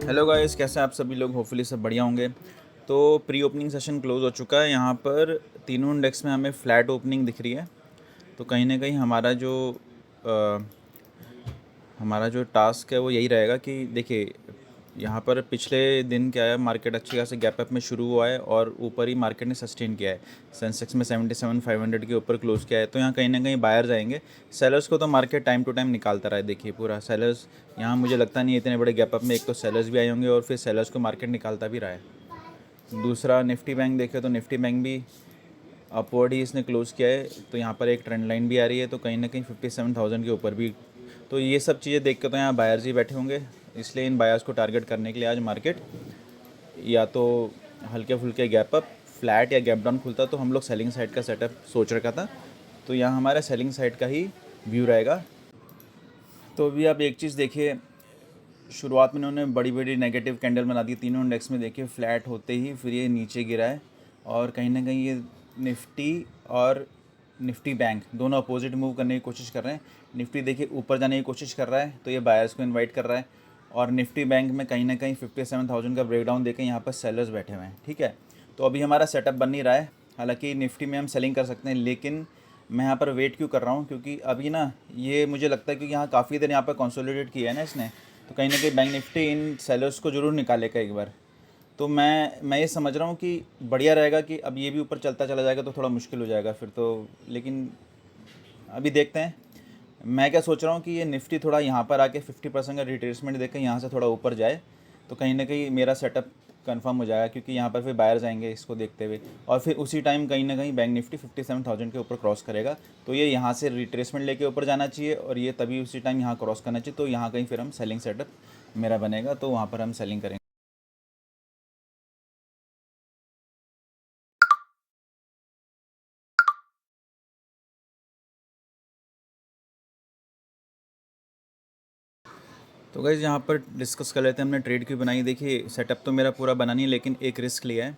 Hello guys, कैसे हैं आप सभी लोग। होपफुली सब बढ़िया होंगे। तो प्री ओपनिंग सेशन क्लोज हो चुका है। यहाँ पर तीनों इंडेक्स में हमें फ्लैट ओपनिंग दिख रही है। तो कहीं ना कहीं हमारा जो टास्क है वो यही रहेगा कि देखिए, यहाँ पर पिछले दिन क्या है, मार्केट अच्छी खासी गैप अप में शुरू हुआ है और ऊपर ही मार्केट ने सस्टेन किया है। सेंसेक्स में 77,500 के ऊपर क्लोज किया है। तो यहाँ कहीं ना कहीं बायर्स आएंगे। सेलर्स को तो मार्केट टाइम टू टाइम निकालता रहा है। देखिए पूरा सेलर्स यहाँ, मुझे लगता नहीं है इतने बड़े गैप अप में एक तो सेलर्स भी आए होंगे और फिर सेलर्स को मार्केट निकालता भी रहा है। दूसरा, निफ्टी बैंक देखे तो निफ्टी बैंक भी अपवर्ड ही इसने क्लोज़ किया है। तो यहाँ पर एक ट्रेंड लाइन भी आ रही है। तो कहीं ना कहीं 57,000 के ऊपर भी। तो ये सब चीज़ें देख के तो यहाँ बायर्स ही बैठे होंगे। इसलिए इन बायर्स को टारगेट करने के लिए आज मार्केट या तो हल्के फुल्के गैप अप, फ्लैट या गैप डाउन खुलता तो हम लोग सेलिंग साइड का सेटअप सोच रखा था। तो यहाँ हमारा सेलिंग साइड का ही व्यू रहेगा। तो अभी आप एक चीज़ देखिए, शुरुआत में इन्होंने बड़ी बड़ी नेगेटिव कैंडल बना दी तीनों इंडेक्स में। देखिए फ्लैट होते ही फिर ये नीचे गिरा है। और कहीं ना कहीं ये निफ्टी और निफ्टी बैंक दोनों अपोजिट मूव करने की कोशिश कर रहे हैं। निफ्टी देखिए ऊपर जाने की कोशिश कर रहा है, तो ये बायर्स को इनवाइट कर रहा है। और निफ्टी बैंक में कहीं ना कहीं 57,000 का ब्रेकडाउन देके यहाँ पर सेलर्स बैठे हुए हैं। ठीक है, तो अभी हमारा सेटअप बन नहीं रहा है। हालांकि निफ्टी में हम सेलिंग कर सकते हैं, लेकिन मैं यहाँ पर वेट क्यों कर रहा हूँ, क्योंकि अभी ना ये मुझे लगता है क्योंकि यहाँ काफ़ी देर यहाँ पर कंसोलिडेट किया है ना इसने। तो कहीं ना कहीं बैंक निफ्टी इन सेलर्स को ज़रूर निकालेगा एक बार। तो मैं ये समझ रहा हूँ कि बढ़िया रहेगा कि अब ये भी ऊपर चलता चला जाएगा तो थोड़ा मुश्किल हो जाएगा फिर तो। लेकिन अभी देखते हैं। मैं क्या सोच रहा हूँ कि ये निफ्टी थोड़ा यहाँ पर आके 50% का रिट्रेसमेंट देकर यहाँ से थोड़ा ऊपर जाए, तो कहीं ना कहीं मेरा सेटअप कंफर्म हो जाएगा। क्योंकि यहाँ पर फिर बायर्स आएंगे इसको देखते हुए, और फिर उसी टाइम कहीं ना कहीं बैंक निफ्टी 57,000 के ऊपर क्रॉस करेगा। तो ये यहाँ से रिट्रेसमेंट लेके ऊपर जाना चाहिए और ये तभी उसी टाइम यहाँ क्रॉस करना चाहिए। तो यहाँ कहीं फिर हम सेलिंग सेटअप मेरा बनेगा, तो वहाँ पर हम सेलिंग करेंगे। तो गाइज़ यहाँ पर डिस्कस कर लेते हैं हमने ट्रेड क्यों बनाई। देखिए सेटअप तो मेरा पूरा बना नहीं, लेकिन एक रिस्क लिया है।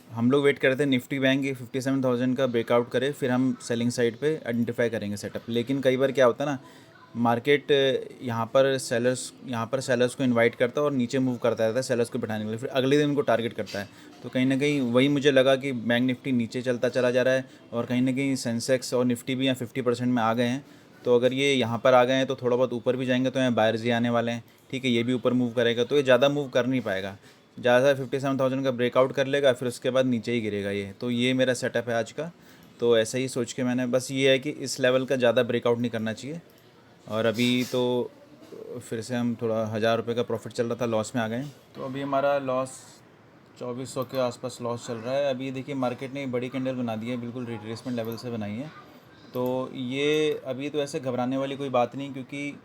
हम लोग वेट कर रहे थे निफ्टी बैंक ये 57,000 का ब्रेकआउट करे, फिर हम सेलिंग साइड पे आइडेंटिफाई करेंगे सेटअप। लेकिन कई बार क्या होता है ना, मार्केट यहाँ पर सेलर्स को इनवाइट करता है और नीचे मूव करता रहता है सेलर्स को बिठाने के लिए, फिर अगले दिन उनको टारगेट करता है। तो कहीं ना कहीं वही मुझे लगा कि बैंक निफ्टी नीचे चलता चला जा रहा है और कहीं ना कहीं सेंसेक्स और निफ्टी भी यहाँ 50% में आ गए हैं। तो अगर ये यहाँ पर आ गए हैं तो थोड़ा बहुत ऊपर भी जाएंगे तो यहाँ बायर्स ही आने वाले हैं। ठीक है, ये भी ऊपर मूव करेगा तो ये ज़्यादा मूव कर नहीं पाएगा। ज़्यादा 57,000 का ब्रेकआउट कर लेगा, फिर उसके बाद नीचे ही गिरेगा ये। तो ये मेरा सेटअप है आज का। तो ऐसा ही सोच के मैंने, बस ये है कि इस लेवल का ज़्यादा ब्रेकआउट नहीं करना चाहिए। और अभी तो फिर से हम थोड़ा 1,000 रुपये का प्रॉफिट चल रहा था, लॉस में आ गए। तो अभी हमारा लॉस 2400 के आसपास लॉस चल रहा है। अभी देखिए मार्केट ने बड़ी कैंडल बना दी है, बिल्कुल रिट्रेसमेंट लेवल से बनाई है। तो ये अभी तो ऐसे घबराने वाली कोई बात नहीं, क्योंकि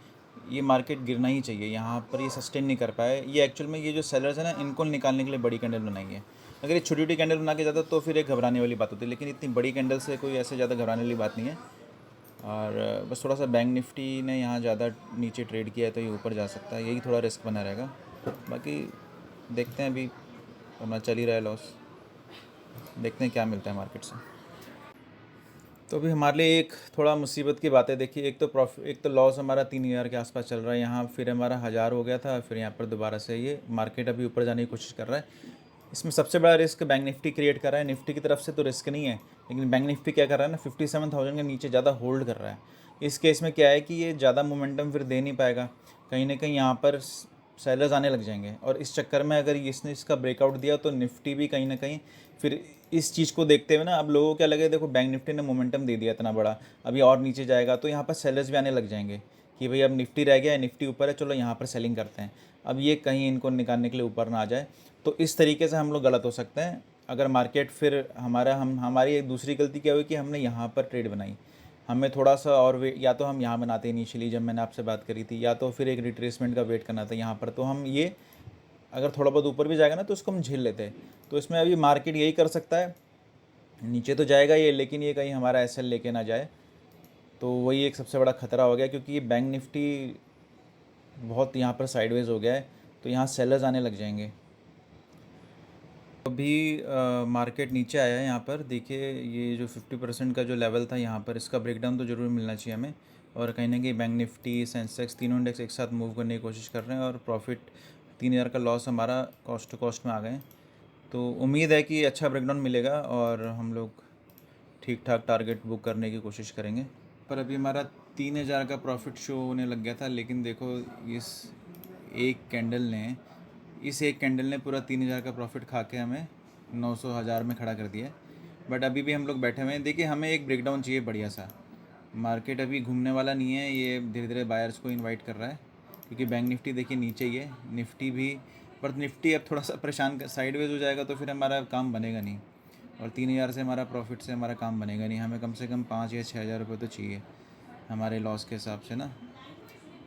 ये मार्केट गिरना ही चाहिए। यहाँ पर ये सस्टेन नहीं कर पाए ये। एक्चुअल में ये जो सेलर्स है ना, इनको निकालने के लिए बड़ी कैंडल बनाई है। अगर ये छोटी छोटी कैंडल बना के जाता तो फिर एक घबराने वाली बात होती है, लेकिन इतनी बड़ी कैंडल से कोई ऐसे ज़्यादा घबराने वाली बात नहीं है। और बस थोड़ा सा बैंक निफ्टी ने यहाँ ज़्यादा नीचे ट्रेड किया है तो ये ऊपर जा सकता है, यही थोड़ा रिस्क बना रहेगा। बाकी देखते हैं, अभी अपना चल ही रहा है लॉस, देखते हैं क्या मिलता है मार्केट से। तो अभी हमारे लिए एक थोड़ा मुसीबत की बात है। देखिए एक तो लॉस हमारा 3,000 के आसपास चल रहा है यहाँ, फिर हमारा 1,000 हो गया था, फिर यहाँ पर दोबारा से ये मार्केट अभी ऊपर जाने की कोशिश कर रहा है। इसमें सबसे बड़ा रिस्क बैंक निफ्टी क्रिएट कर रहा है। निफ्टी की तरफ से तो रिस्क नहीं है, लेकिन बैंक निफ्टी क्या कर रहा है ना, 57,000 के नीचे ज़्यादा होल्ड कर रहा है। इस केस में क्या है कि ये ज़्यादा मोमेंटम फिर दे नहीं पाएगा। कहीं ना कहीं यहाँ पर सेलर्स आने लग जाएंगे, और इस चक्कर में अगर इसने इसका ब्रेकआउट दिया तो निफ्टी भी कहीं ना कहीं फिर इस चीज़ को देखते हुए ना, अब लोगों को क्या लगे, देखो बैंक निफ्टी ने मोमेंटम दे दिया इतना बड़ा, अभी और नीचे जाएगा तो यहाँ पर सेलर्स भी आने लग जाएंगे कि भाई अब निफ्टी रह गया है, निफ्टी ऊपर है, चलो यहाँ पर सेलिंग करते हैं। अब ये कहीं इनको निकालने के लिए ऊपर ना आ जाए। तो इस तरीके से हम लोग गलत हो सकते हैं अगर मार्केट फिर हमारी एक दूसरी गलती क्या हुई कि हमने यहाँ पर ट्रेड बनाई। हमें थोड़ा सा और वेट, या तो हम यहाँ बनाते इनिशियली जब मैंने आपसे बात करी थी, या तो फिर एक रिट्रेसमेंट का वेट करना था यहाँ पर। तो हम ये अगर थोड़ा बहुत ऊपर भी जाएगा ना तो उसको हम झेल लेते हैं। तो इसमें अभी मार्केट यही कर सकता है, नीचे तो जाएगा ये, लेकिन ये कहीं हमारा एसएल लेके ना जाए। तो वही एक सबसे बड़ा खतरा हो गया, क्योंकि ये बैंक निफ्टी बहुत यहाँ पर साइडवेज हो गया है, तो यहाँ सेलर्स आने लग जाएंगे। अभी मार्केट नीचे आया है। यहाँ पर देखिए ये जो 50% का जो लेवल था यहाँ पर, इसका ब्रेकडाउन तो ज़रूर मिलना चाहिए हमें। और कहीं ना कहीं बैंक निफ्टी सेंसेक्स तीनों इंडेक्स एक साथ मूव करने की कोशिश कर रहे हैं और प्रॉफिट 3,000 का लॉस हमारा कॉस्ट टू कॉस्ट में आ गए। तो उम्मीद है कि अच्छा ब्रेकडाउन मिलेगा और हम लोग ठीक ठाक टारगेट बुक करने की कोशिश करेंगे। पर अभी हमारा 3,000 का प्रॉफिट शो होने लग गया था, लेकिन देखो एक कैंडल ने पूरा 3,000 का प्रॉफिट खा के हमें 900 हज़ार में खड़ा कर दिया। बट अभी भी हम लोग बैठे हुए हैं। देखिए, हमें एक ब्रेकडाउन चाहिए बढ़िया सा। मार्केट अभी घूमने वाला नहीं है, ये धीरे धीरे बायर्स को इनवाइट कर रहा है, क्योंकि बैंक निफ्टी देखिए नीचे ही है, निफ्टी भी। पर निफ्टी अब थोड़ा सा परेशान साइडवेज हो जाएगा तो फिर हमारा काम बनेगा नहीं, और 3,000 से हमारा प्रॉफिट से हमारा काम बनेगा नहीं। हमें कम से कम 5 या 6 हज़ार रुपये तो चाहिए हमारे लॉस के हिसाब से ना।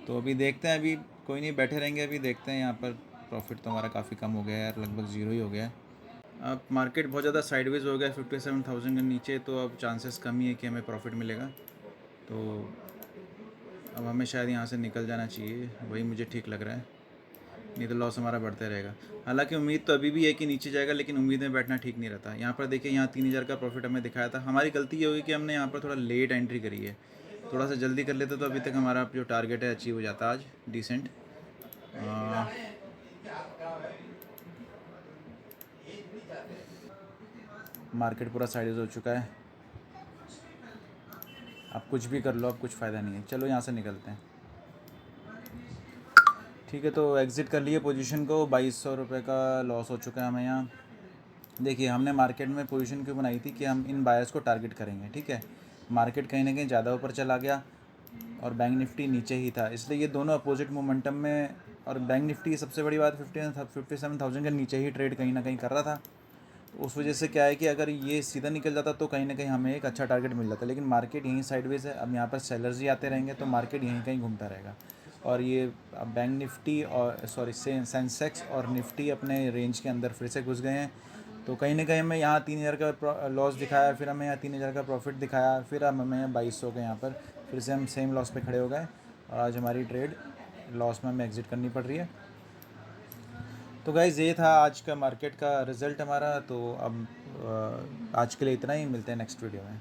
तो अभी देखते हैं, अभी कोई नहीं, बैठे रहेंगे। अभी देखते हैं, यहाँ पर प्रॉफिट तो हमारा काफ़ी कम हो गया है यार, लगभग ज़ीरो ही हो गया है। अब मार्केट बहुत ज़्यादा साइडवेज हो गया है 57,000 के नीचे, तो अब चांसेस कम ही है कि हमें प्रॉफिट मिलेगा। तो अब हमें शायद यहाँ से निकल जाना चाहिए, वही मुझे ठीक लग रहा है, नहीं तो लॉस हमारा बढ़ते रहेगा। हालांकि उम्मीद तो अभी भी है कि नीचे जाएगा, लेकिन उम्मीद में बैठना ठीक नहीं रहता। यहाँ पर देखिए, यहाँ 3,000 का प्रॉफिट हमें दिखाया था। हमारी गलती ये होगी कि हमने यहाँ पर थोड़ा लेट एंट्री करी है। थोड़ा सा जल्दी कर लेते तो अभी तक हमारा जो टारगेट है अचीव हो जाता आज डिसेंट। मार्केट पूरा साइड हो चुका है, अब कुछ भी कर लो, अब कुछ फ़ायदा नहीं है। चलो यहाँ से निकलते हैं, ठीक है। तो एग्ज़िट कर लिए पोजीशन को। 2,200 रुपये का लॉस हो चुका है हमें यहाँ। देखिए, हमने मार्केट में पोजीशन क्यों बनाई थी कि हम इन बायर्स को टारगेट करेंगे, ठीक है। मार्केट कहीं ना कहीं ज़्यादा ऊपर चला गया और बैंक निफ्टी नीचे ही था, इसलिए ये दोनों अपोजिट मोमेंटम में। और बैंक निफ्टी सबसे बड़ी बात 57,000 के नीचे ही ट्रेड कहीं ना कहीं कर रहा था। तो उस वजह से क्या है कि अगर ये सीधा निकल जाता तो कहीं ना कहीं हमें एक अच्छा टारगेट मिल जाता, लेकिन मार्केट यहीं साइडवेज है। अब यहाँ पर सेलर्स ही आते रहेंगे तो मार्केट यहीं कहीं घूमता रहेगा। और ये अब बैंक निफ्टी और सेंसेक्स और निफ्टी अपने रेंज के अंदर फिर से घुस गए हैं। तो कहीं ना कहीं हमें यहाँ 3,000 का लॉस दिखाया, फिर हमें यहाँ 3,000 का प्रॉफिट दिखाया, फिर अब हमें यहाँ 2,200 के यहाँ पर फिर से हम सेम लॉस पे खड़े हो गए, और आज हमारी ट्रेड लॉस में हमें एग्ज़िट करनी पड़ रही है। तो गाइज़, ये था आज का मार्केट का रिज़ल्ट हमारा। तो अब आज के लिए इतना ही, मिलते हैं नेक्स्ट वीडियो में।